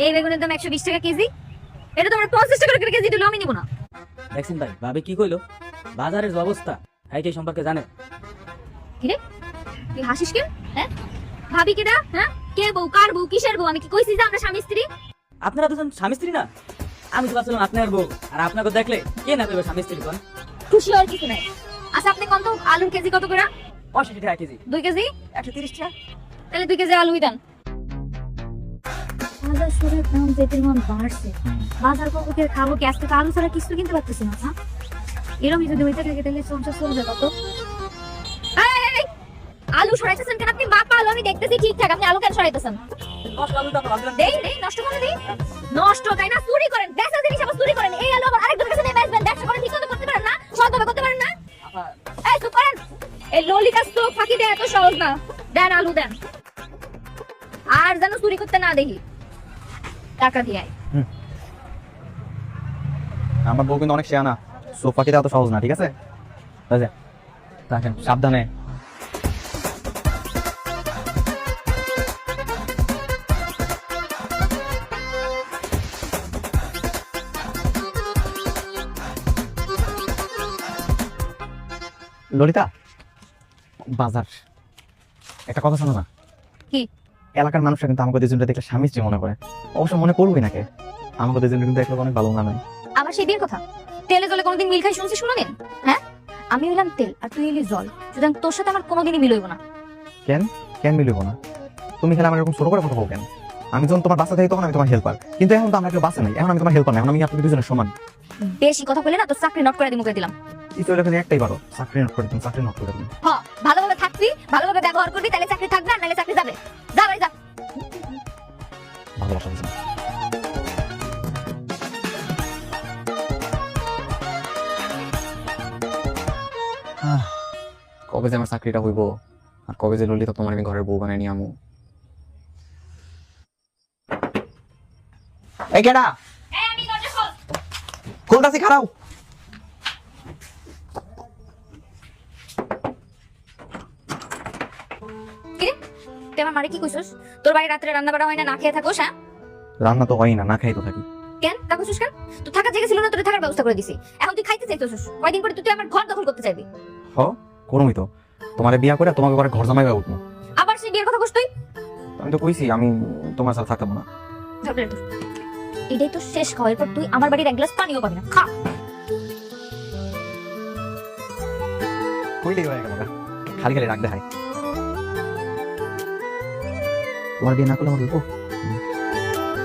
এই বেগুনের দাম 120 টাকা কেজি। এটা তোমার 50 টাকা করে কেজি দিলেও আমি নিব না। দেখছেন ভাই, ভাবি কি কইলো? বাজারের যে অবস্থা এইটাই সম্পর্কে জানে। কি রে, তুই হাসিস কেন? হ্যাঁ, ভাবি কেডা? হ্যাঁ, কে বউ, কার বউ, কিসের বউ? আমি কি কইছি যে আমরা স্বামী স্ত্রী? আপনারা দুজন স্বামী স্ত্রী না? আমি তো ভাবছিলাম আপনার বউ, আর আপনাকে দেখলে কে না কইবে স্বামী স্ত্রী কোন? খুশি হওয়ার কিছু নাই। আচ্ছা, আপনি কত আলুর কেজি কত করে? 65 টাকা কেজি। 2 কেজি 130 টাকা। তাহলে 2 কেজি আলুই দেন। বাজার সুরের দাম যেটির মান বাড়ছে, বাজার কবুকের খাবো কি? আজকে আলু ছাড়া কিছু কিনতে পারতেছি না। হ্যাঁ, এরকম যদি হইতে থাকে তাহলে সংসার চলবে কত? এই, আলু সরাইতেছেন কেন আপনি? মাপা আলু আমি দেখতেছি ঠিকঠাক, আপনি আলু কেন সরাইতেছেন? নষ্ট আলুটা তো ভাবলাম দেই দেই, নষ্ট করে দেই। নষ্ট তাই না? চুরি করেন, বেচা জিনিস আবার চুরি করেন। এই আলু আবার আরেকজনের কাছে নিয়ে বেচবেন। ব্যবসা করেন, ঠিক মতো করতে পারেন না, সৎভাবে করতে পারেন না। আপা, এই চুপ করেন। এই ললিতা তো ফাঁকি দেয় এত সহজ না। দেন আলু দেন, আর যেন চুরি করতে না দেখি। টাকা দিয়ে আয়। আমার বউ কিন্তু অনেক শেয়ানা, সোফা কিনা এত সহজ না, ঠিক আছে? রাখেন সাবধানে। ললিতা, বাজার একটা কথা শোনো না। কি? এলাকার মানুষরা কিন্তু আমাকে দুজনটা দেখলে স্বামী স্ত্রী মনে করে। অবশ্য মনে করবেই নাকি, আমাকে দুজনটা কিন্তু দেখলে অনেক ভালো মনে হয়। আমার সেই বিয়ের কথা, তেলে জলে কোনোদিন মিল খাই শুনছি শুনোদিন? হ্যাঁ, আমি হইলাম তেল আর তুই হইলি জল, সুতরাং তোর সাথে আমার কোনোদিনই মিল হইব না। কেন কেন মিলব না? তুমি খেলে আমার এরকম ছোট করে কথা বল কেন? আমি যখন তোমার বাচ্চা থাকি তখন আমি তোমার হেল্পার, কিন্তু এখন তো আমার কেউ বাচ্চা নাই, এখন আমি তোমার হেল্পার না, এখন আমি আপনাদের দুজনের সমান। বেশি কথা বলে না তোর চাকরি নট করে দিই, মুখে দিলাম। এই চলে এখানে একটাই বারো, চাকরি নোট করে দিন, চাকরি নোট করে দিন। হ, ভালোভাবে থাকবি, ভালোভাবে ব্যবহার করবি, তাহলে চাকরি থাকবে, আর নাহলে চাকরি যাবে। যা বাড়ি যা। ভালোবাসা বুঝি। কবে যে আমার চাকরিটা হইব, আর কবে যে ললিতা তোমার আমি ঘরের বউ বানাই নিয়ে আমু। এই কেডা? এই আমি দরজা খোল। খুলতাছি, খারাও। কি রে, তুই আমার মারে কি কইছস? তোর বাড়ি রাত্রে রান্না বাড়া হয় না, না খেয়ে থাকোস? হ্যাঁ, রান্না তো হয় না, না খাই তো থাকি। কেন তা কইছস কেন? তো থাকার জায়গা ছিল না, তোর থাকার ব্যবস্থা করে দিছি। এখন তুই খাইতে চাইছস, কয়দিন পরে তুই আমার ঘর দখল করতে চাইবি। হ, করুমই তো। তোমার বিয়া করে তোমাকে ঘরে ঘর জামাই হয়ে উঠবো। আবার সেই বিয়ের কথা কইছ তুই? আমি তো কইছি আমি তোমার সাথে থাকতাম না। এটাই তো শেষ খাওয়ার পর তুই আমার বাড়ির এক গ্লাস পানিও পাবি না। খা। কইলেই হয়ে গেল, খালি খালি রাখ দেখাই। তোমার বিয়ে না করলে আমার